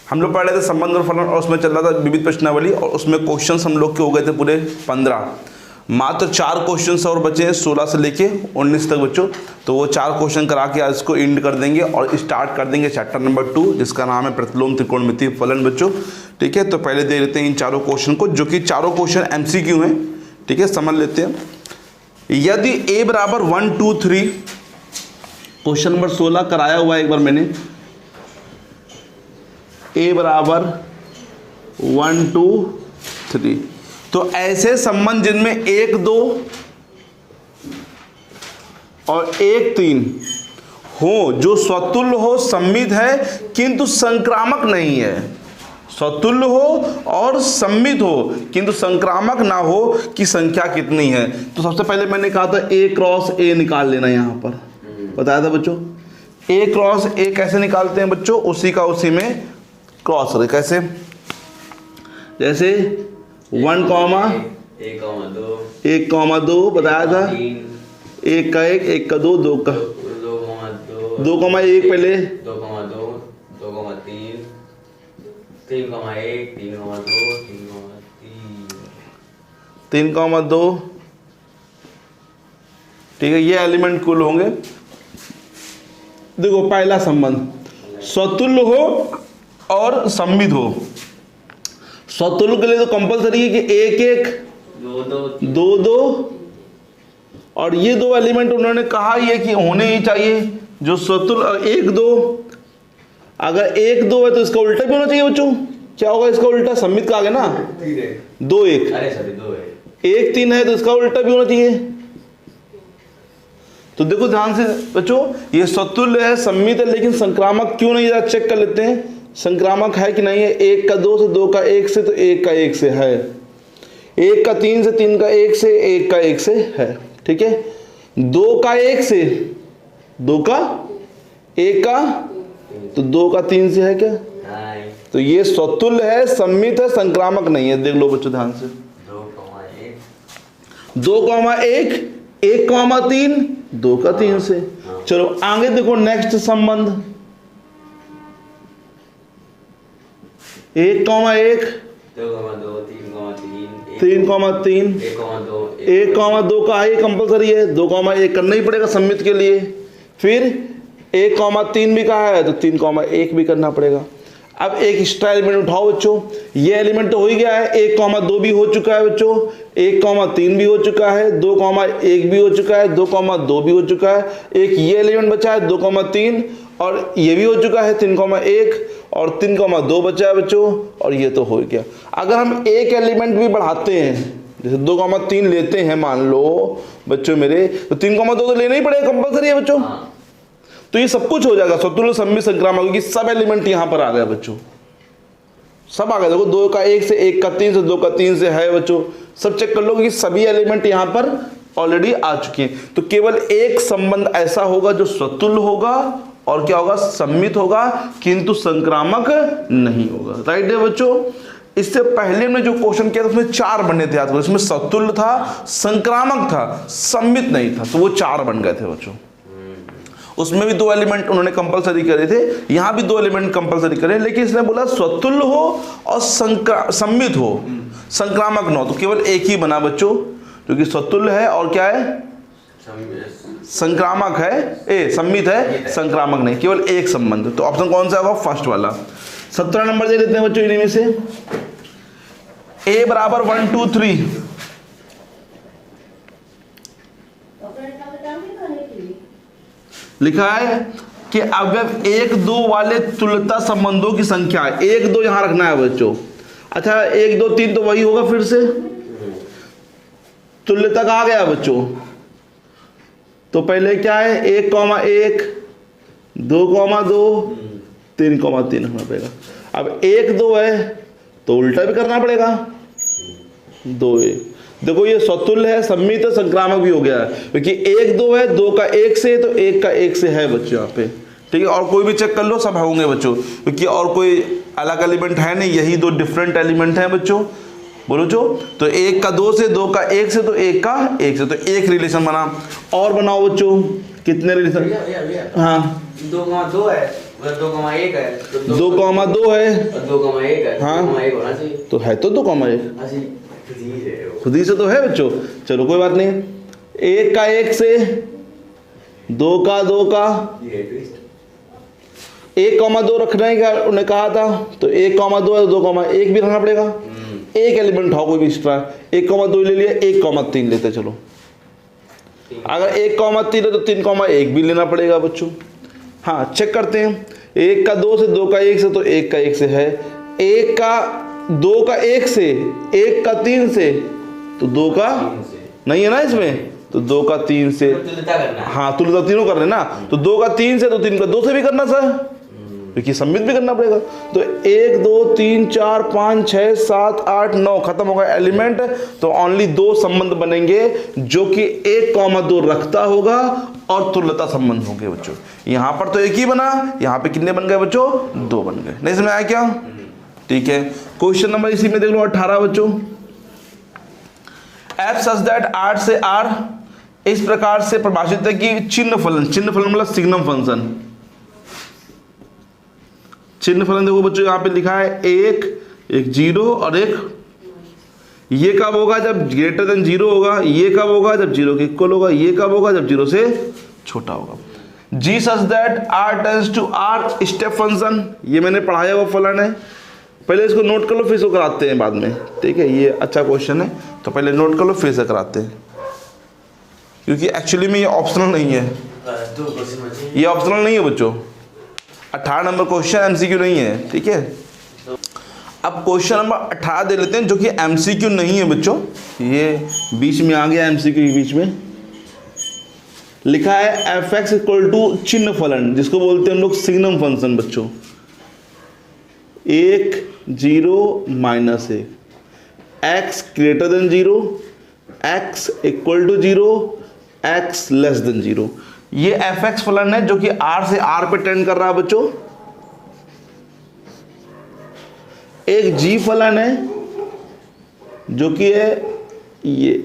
हम लोग पढ़ रहे थे संबंध और फलन, और उसमें चल रहा था विविध प्रश्नावली, और उसमें क्वेश्चंस हम लोग के हो गए थे पूरे 15। मात्र 4 क्वेश्चंस और बचे हैं 16 से लेके 19 तक बच्चों। तो वो 4 क्वेश्चन करा के आज इसको एंड कर देंगे और स्टार्ट कर देंगे चैप्टर नंबर 2, जिसका नाम है प्रतिलोम त्रिकोणमितीय फलन बच्चों। ठीक है, तो पहले देख लेते हैं इन चारों क्वेश्चन को, जो कि चारों क्वेश्चन MCQ हैं। ठीक है, समझ लेते हैं। यदि a बराबर 1 2 3, क्वेश्चन नंबर 16 कराया हुआ है एक बार मैंने। a बराबर 1 2 3, तो ऐसे संबंध जिनमें 1 2 और 1 3 हो, जो स्वतुल्य हो, सममित है किंतु संक्रामक नहीं है। स्वतुल्य हो और सममित हो किंतु संक्रामक ना हो कि संख्या कितनी है। तो सबसे पहले मैंने कहा था a क्रॉस a निकाल लेना। यहाँ पर बताया था बच्चों, a क्रॉस a कैसे निकालते हैं बच्चों, उसी का उसी में क्रॉस है। कैसे, जैसे 1 कॉमा 1 2 बताया था, 1 का 1 1 का 2 2 का 2 कॉमा 1 पहले 2 2 2 3 3 1 3 2 3 कॉमा 2। ठीक है, ये एलिमेंट कुल होंगे। देखो पहला संबंध स्वतुल्य हो और सममित हो। स्वतुल्य के लिए तो कंपलसरी है कि 1 1 2 2, और ये 2 एलिमेंट उन्होंने कहा ही है कि होने ही चाहिए जो स्वतुल्य। 1 2, अगर 1 2 है तो इसका उल्टा भी होना चाहिए बच्चों। क्या होगा इसका उल्टा, सममित का आगे ना 2 1, अरे सॉरी 2 है, 1 3 है तो इसका उल्टा भी होना चाहिए। तो देखो ध्यान से बच्चों, ये स्वतुल्य है, सममित है, लेकिन संक्रामक क्यों नहीं है, चेक कर लेते हैं संक्रामक है कि नहीं है। 1 का 2 से, 2 का 1 से, तो 1 का 1 से है। 1 का 3 से, 3 का 1 से, 1 का 1 से है। ठीक है, 2 का 1 से, 2 का 1 का, तो 2 का 3 से है क्या। तो ये स्वतुल्य है, सम्मित है, संक्रामक नहीं है। देख लो बच्चों ध्यान से, 2 कॉमा 1 1 कॉमा 3 2 का 3 से। चलो आगे देखो नेक्स्ट संबंध, 1 कॉमा 1 3 कॉमा 3 1 कॉमा 2 का है कंपलसरी है, 2 कॉमा 1 करना ही पड़ेगा सम्मित के लिए। फिर 1 कॉमा 3 भी कहा है तो 3 कॉमा 1 भी करना पड़ेगा। अब एक एक्स्ट्रा एलिमेंट उठाओ बच्चों, ये एलिमेंट तो हो ही गया है। 1 कॉमा 2 भी हो चुका है बच्चों, 1 कॉमा 3 भी हो चुका है, 2 कॉमा 1 भी हो चुका है, 2 कॉमा 2 भी हो चुका है। एक ये एलिमेंट बचा है 2 कॉमा 3, और ये भी हो चुका है 3 कॉमा 1, और 3 कॉमा 2 बचा है बच्चों, और ये तो हो गया। अगर हम एक एलिमेंट भी बढ़ाते हैं, जैसे 2 कॉमा 3 लेते हैं मान लो बच्चों मेरे, तो 3 कॉमा 2 तो लेना ही पड़ेगा, कंपलसरी है बच्चों। तो ये सब कुछ हो जाएगा स्वतुल्य सम्मित संक्रामक, क्योंकि सब एलिमेंट यहां पर आ गया बच्चों, सब आ गया। देखो 2 का 1 से, 1 का 3 से, 2 का 3 से है बच्चों, सब चेक कर लो कि सभी एलिमेंट यहां पर ऑलरेडी आ चुके हैं। तो केवल एक संबंध ऐसा होगा जो स्वतुल्य होगा और क्या होगा, सम्मित होगा, किंतु संक्रामक नहीं होगा। राइट है बच्चों। इससे पहले में जो क्वेश्चन किया था उसमें 4 बने थे, याद करो। इसमें स्वतुल्य था, संक्रामक था, सम्मित नहीं था, तो वो 4 बन गए थे बच्चों। उसमें भी 2 एलिमेंट उन्होंने कंपलसरी करे थे, यहां भी 2 एलिमेंट कंपलसरी करे, लेकिन इसने बोला स्वतुल्य हो और सम्मित हो, संक्रामक न हो। तो केवल एक ही बना बच्चों, जो कि स्वतुल्य है और क्या है, संक्रामक है, सम्मित है, संक्रामक नहीं, केवल एक संबंध। तो ऑप्शन कौन सा होगा, फर्स्ट वाला। 17 नंबर दे देते हैं बच्चों इन्हीं में से। a बराबर 1 2 3, लिखा है कि अवयव 1 2 वाले तुल्यता संबंधों की संख्या है। 1 2 यहां रखना है बच्चों। अच्छा 1 2 3 तो वही होगा, फिर से तुल्यता कहा गया बच्चों। तो पहले क्या है, 1 कॉमा 1 2 कॉमा 2 3 कॉमा 3 होना पड़ेगा। अब 1 2 है तो उल्टा भी करना पड़ेगा, 2 1। देखो ये स्वतुल्य है, सम्मित है, संक्रामक भी हो गया है, क्योंकि 1 2 है, 2 का 1 से, तो 1 का 1 से है बच्चों यहाँ पे। ठीक है, और कोई भी चेक कर लो, सब होंगे बच्चों, क्योंकि और कोई अलग एलिमेंट है नहीं, यही 2 डिफरेंट एलिमेंट हैं बच्चों। बोलो जो, तो 1 का 2 से, 2 का 1 से, तो 1 का 1 से, तो एक रिलेशन बना। और बनाओ बच्चों, कितने रिलेशन, हाँ 2 है 2,1 है तो 2,2 है, 2,1 है, हाँ। 2,1 होना चाहिए। तो है तो 2,1, हाँ जी, ठीक है वो। खुद ही से तो है बच्चों। चलो कोई बात नहीं, 1 का 1 से, 2 का 2 का, ये ट्विस्ट। 1,2 रखना है क्या उन्हें कहा था, तो 1,2 है तो 2,1 भी रखना पड़ेगा। एक एलिमेंट हो कोई भी एक्स्ट्रा, 1,2 ले लिया, 1,3 लेते चलो। अगर 1,3 है तो 3,1 भी लेना पड़ेगा बच्चों। हाँ चेक करते हैं, 1 का 2 से, 2 का 1 से, तो 1 का 1 से है, 1 का 2 का 1 से, 1 का 3 से, तो 2 का नहीं है ना इसमें, तो 2 का 3 से, तुल्यता करना है। हाँ तुल्यता तीनों कर रहे हैं ना, तो 2 का 3 से, तो 3 का 2 से भी करना सर, क्योंकि सम्मित भी करना पड़ेगा। तो 1 2 3 4 5 6 7 8 9 खत्म हो गया एलिमेंट। तो ओनली 2 संबंध बनेंगे जो कि 1,2 रखता होगा और तुल्यता संबंध होंगे बच्चों। यहां पर तो एक ही बना, यहां पे कितने बन गए बच्चों, 2 बन गए। नहीं समझ आया क्या? ठीक है, क्वेश्चन नंबर इसी में देख लो 18 बच्चों। एफ सच दैट आर से आर इस प्रकार से परिभाषित है कि चिन्ह फलन मतलब सिग्नम फंक्शन। चिन्ह फलन देखो बच्चों, यहां पे लिखा है एक 0 और एक, ये कब होगा जब ग्रेटर देन 0 होगा, ये कब होगा जब 0 के इक्वल होगा, ये कब होगा जब 0 से छोटा होगा। G such that are tends to are step function, ये मैंने पढ़ाया हुआ फलन है, पहले इसको नोट कर लो फिर इसको कराते हैं बाद में। ठीक है, ये अच्छा क्वेश्चन है तो पहले नोट कर लो फिर से कराते हैं, क्योंकि एक्चुअली में ये ऑप्शनल नहीं है, ये ऑप्शनल नहीं है बच्चों। 18 नंबर क्वेश्चन एमसीक्यू नहीं है। ठीक है, अब क्वेश्चन नंबर 18 दे लेते हैं जो कि एमसीक्यू नहीं है बच्चों, ये बीच में आ गया एमसीक्यू के बीच में। लिखा है एफ एक्स इक्वल टू चिन्ह फलन, जिसको बोलते हैं हम लोग सिग्नम फंक्शन बच्चों। 1 0 -1, x greater than 0, x equal to 0, x less than 0। ये एफ एक्स फलन है जो कि आर से आर पे टेंड कर रहा है बच्चों। एक जी फलन है जो कि है ये,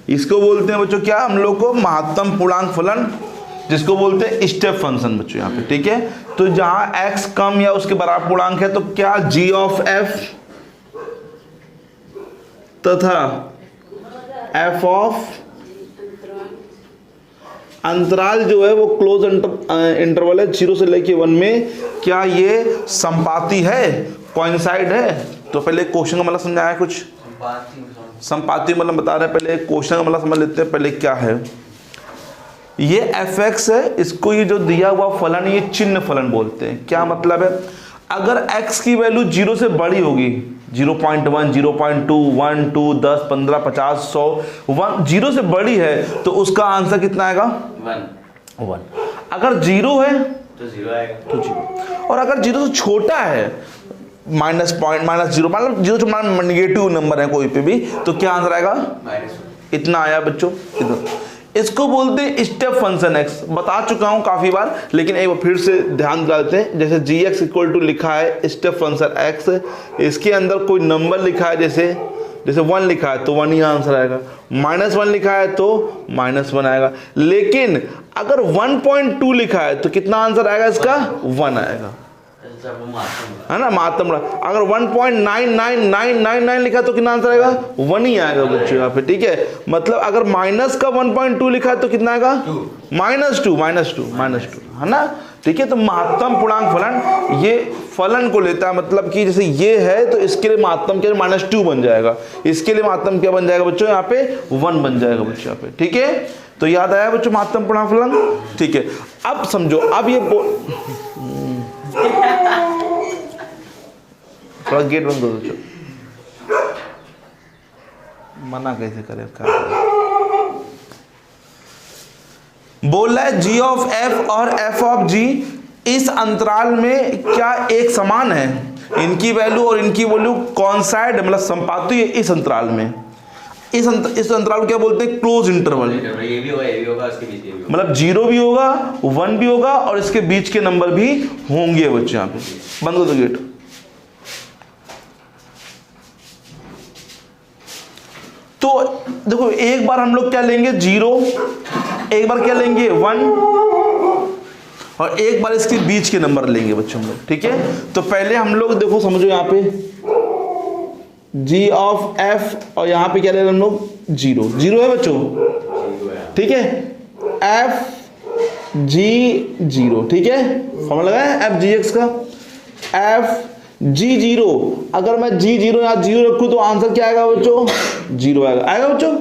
इसको बोलते हैं बच्चों क्या हम लोग को, महत्तम पूर्णांक फलन, जिसको बोलते हैं स्टेप फंक्शन बच्चों यहाँ पे। ठीक है, तो जहां एक्स कम या उसके बराबर पूर्णांक है तो क्या जी ऑफ एफ तथा एफ ऑफ अंतराल जो है वो क्लोज इंटरवल है 0 से लेके 1 में, क्या ये संपाती है, कोइंसाइड है। तो पहले क्वेश्चन का मतलब समझाया कुछ, संपाती मतलब बता रहे हैं, पहले क्वेश्चन का मतलब समझ लेते हैं पहले क्या है। ये एफ एक्स है, इसको ये जो दिया हुआ फलन ये चिन्ह फलन बोलते हैं। क्या मतलब है, अगर x की वैल्यू 0 से बड़ी होगी, 0.1 0.2 1 2 10 15 50 100 1 0 से बड़ी है तो उसका आंसर कितना आएगा, 1। अगर 0 है तो 0 आएगा, तो 0। और अगर 0 से छोटा है, -0 मतलब 0 से नेगेटिव नंबर है कोई पे भी, तो क्या आंसर आएगा, -1। इतना आया बच्चों, इतना। इसको बोलते हैं स्टेप फंक्शन एक्स, बता चुका हूं काफी बार, लेकिन एक बार फिर से ध्यान दिला देते हैं। जैसे जी एक्स इक्वल टू लिखा है स्टेप फंक्शन एक्स, इसके अंदर कोई नंबर लिखा है, जैसे 1 लिखा है तो 1 ही आंसर आएगा, -1 लिखा है तो -1 आएगा। लेकिन अगर 1.2 लिखा है तो कितना आंसर आएगा इसका, 1 आएगा, है ना, महत्तम। अगर 1.99999 लिखा तो कितना आंसर आएगा, 1 ही आएगा बच्चों यहाँ पे। ठीक है, मतलब अगर माइनस का 1.2 लिखा है तो कितना आएगा, -2 है ना। ठीक है, तो महत्तम पूर्णांक फलन ये फलन को लेता है, मतलब कि जैसे ये है तो इसके लिए महत्तम क्या, -2 बन जाएगा, इसके लिए महत्तम क्या बन जाएगा बच्चों, यहाँ पे 1 बन जाएगा बच्चों यहाँ पे। ठीक है, तो याद आया बच्चों महत्तम पूर्णांक फलन। ठीक है, अब समझो, अब ये थोड़ा गेट बंद कर दो, मना कैसे करें, क्या बोल रहा है जी ऑफ एफ और एफ ऑफ जी इस अंतराल में क्या एक समान है, इनकी वैल्यू और इनकी वैल्यू कॉन्साइड मतलब संपाती है इस अंतराल में। इस अंतराल को क्या बोलते हैं, क्लोज इंटरवल। ये भी होगा इसके बीच में, मतलब 0 भी होगा 1 भी होगा और इसके बीच के नंबर भी होंगे बच्चे। यहाँ पे बंद कर दो गेट। तो देखो एक बार हम लोग क्या लेंगे 0, एक बार क्या लेंगे 1 और एक बार इसके बीच के नंबर लेंगे बच्चों हम लोग, ठीक है। तो पहले हम लोग देखो समझो यहाँ पे g ऑफ f और यहाँ पे क्या ले रहे हैं हम लोग, 0 0 है बच्चों, ठीक है। f g 0, ठीक है, फॉर्मूला लगाया f g x का। f g 0, अगर मैं g 0 यहाँ 0 रखूँ तो आंसर क्या आएगा बच्चों, 0 आएगा, आएगा बच्चों।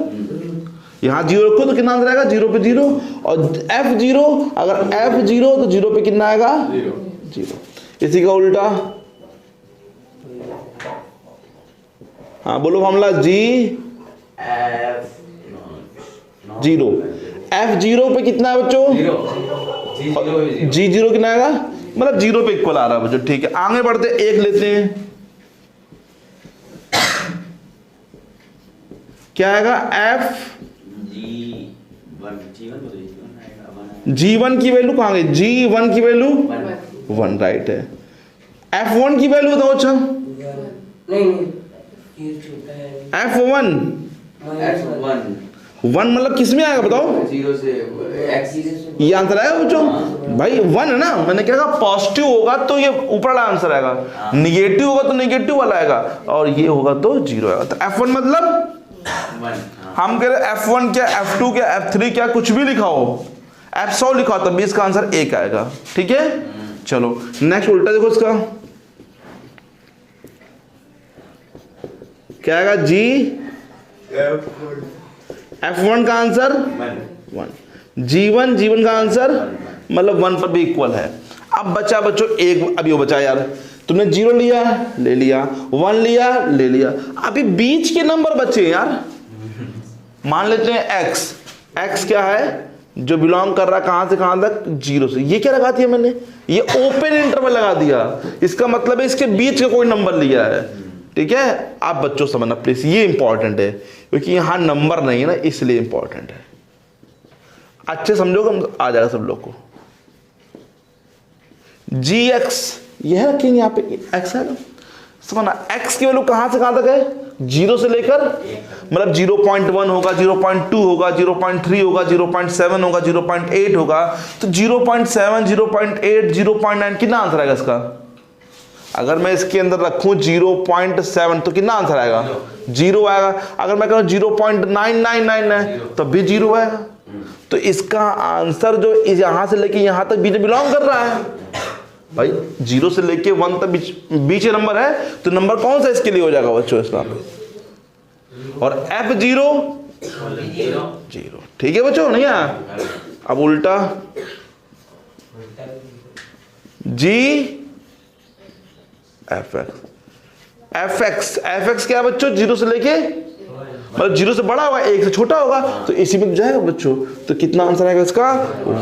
यहाँ 0 रखो तो कितना आंसर आएगा, 0 पे 0। और f 0, अगर f 0 तो 0 पे कितना आएगा, 0। इसी का उल्टा, हाँ बोलो फॉर्मूला g F 0, f 0 पे कितना है बच्चों, g 0 कितना आएगा, मतलब 0 पे इक्वल आ रहा है बच्चों, ठीक है। आगे बढ़ते एक लेते हैं, क्या आएगा, f G1 की वैल्यू कहाँ गई, G1 की वैल्यू 1, राइट है। F1 की वैल्यू बताओ, अच्छा F1 1 मतलब किस में आएगा बताओ, 0 से x, ये आंसर आएगा बच्चों, भाई 1 है ना, मैंने क्या कहा, पॉजिटिव होगा तो ये ऊपर वाला आंसर आएगा, निगेटिव होगा तो निगेटिव वाला आएगा, और ये होगा तो 0 आएगा। तो F1 मतलब 1, हम कह रहे F1 क्या, F2 क्या, F3 क्या, कुछ भी लिखा हो, F100 लिखा हो तब भी इसका आंसर 1 आएगा, ठीक है। चलो नेक्स्ट उल्टा देखो इसका, क्या आएगा, G F1 का आंसर 1, G1 का आंसर मतलब 1 पर भी इक्वल है। अब बचा बच्चों एक, अभी वो बचा यार, तुमने 0 लिया ले लिया, 1 लिया ले लिया, अभी बीच के नंबर बचे यार। मान लेते हैं x क्या है, जो बिलोंग कर रहा है कहां से कहां तक, 0 से। ये क्या लगा दिया मैंने, ये ओपन इंटरवल लगा दिया, इसका मतलब है इसके बीच का कोई नंबर लिया है, ठीक है। आप बच्चों समझना प्लीज, ये इंपॉर्टेंट है क्योंकि यहां नंबर नहीं है ना, इसलिए इंपॉर्टेंट है। अच्छे समझोगे आ जाएगा सब लोग को। gx यह रखेंगे यहाँ पे, x है ना, समझना x की वैल्यू कहां से कहां तक है, 0 से लेकर, मतलब 0.1 होगा, 0.2 होगा, 0.3 होगा, 0.7 होगा, 0.8 होगा। तो 0.7, 0.8, 0.9 कितना आंसर आएगा इसका, अगर मैं इसके अंदर रखूं 0.7 तो कितना आंसर आएगा, 0 आएगा। अगर मैं कहूँ 0.999 है तब भी 0 आएगा। तो इसका आंसर जो यहां से लेके यहां तक बीच बिलोंग कर रहा है भाई, 0 से लेके 1 तक बीच नंबर है, तो नंबर कौन सा इसके लिए हो जाएगा बच्चों, इसका। और F0 0, ठीक है बच्चों, नहीं आया। अब उल्टा G fx क्या है बच्चों, 0 से लेके, मतलब 0 से बड़ा होगा, 1 से छोटा होगा, तो इसी में जाएगा बच्चों। तो कितना आंसर आएगा इसका,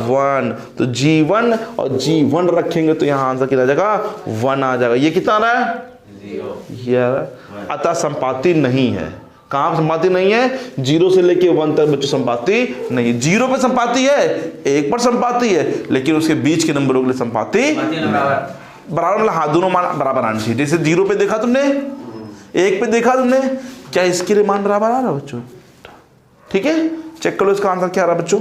1। तो G1 और G1 रखेंगे तो यहाँ आंसर कितना आ जाएगा, 1 आ जाएगा। ये कितना आ रहा है, 0 ये आ रहा है। अतः संपाति नहीं है, कहाँ संपाति नहीं है, 0 से लेके 1 तक बच्चों संपाति नहीं है। 0 पे संपाति है, 1 पर संपाति है, लेकिन उसके बीच के नंबरों के लिए संपाति बराबर, मतलब हाँ दोनों मान बराबर आना चाहिए। जैसे 0 पे देखा तुमने, 1 पे देखा तुमने, क्या इसके लिए मान बराबर आ रहा है बच्चों, ठीक है। चेक करो इसका आंसर क्या आ रहा है बच्चों।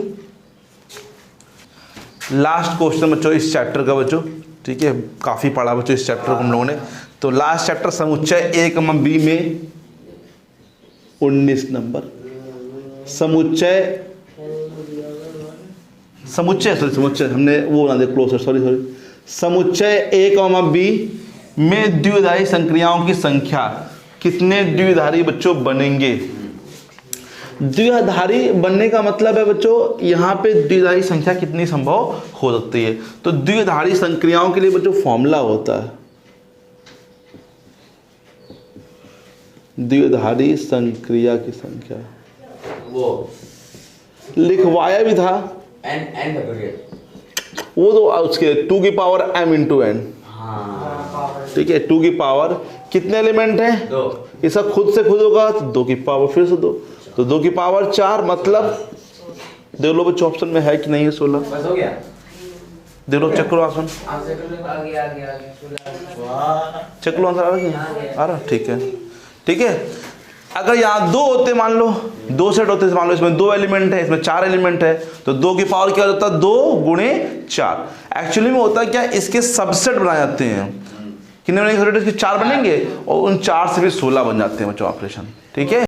लास्ट क्वेश्चन बच्चों इस चैप्टर का बच्चों, ठीक है, काफी पढ़ा बच्चों इस चैप्टर को हम लोगों ने। तो लास्ट चैप्टर समुच्चय A, B में 19 नंबर, समुच्चय हमने वो बना दिया क्लोजर, सॉरी समुच्चय A, B में द्विधारी संक्रियाओं की संख्या, कितने द्विधारी बच्चों बनेंगे। द्विधारी बनने का मतलब है बच्चों, यहाँ पे द्विधारी संख्या कितनी संभव हो सकती है। तो द्विधारी संक्रियाओं के लिए बच्चों फॉर्मूला होता है, द्विधारी संक्रिया की संख्या वो लिखवाया भी था, n वो तो उसके 2 की पावर m इंटू n, ठीक है। 2 की पावर कितने एलिमेंट हैं, 2, ये सब खुद से खुद होगा तो 2 की पावर फिर से 2, तो 2 की पावर 4, मतलब देख लो बच्चों ऑप्शन में है कि नहीं है 16, बस हो गया, देख लो चेक करो ऑप्शन, चेक लो आंसर आ रहा है, आ रहा, ठीक है ठीक है। अगर यहाँ 2 होते मान लो, 2 सेट होते मान लो, इसमें 2 एलिमेंट है, इसमें 4 एलिमेंट है, तो 2 की पावर क्या होता है 2 गुणे 4। एक्चुअली में होता है क्या, इसके सबसेट बनाए जाते हैं, कितने बनेंगे, इसके 4 बनेंगे और उन 4 से भी 16 बन जाते हैं बच्चों ऑपरेशन, ठीक है।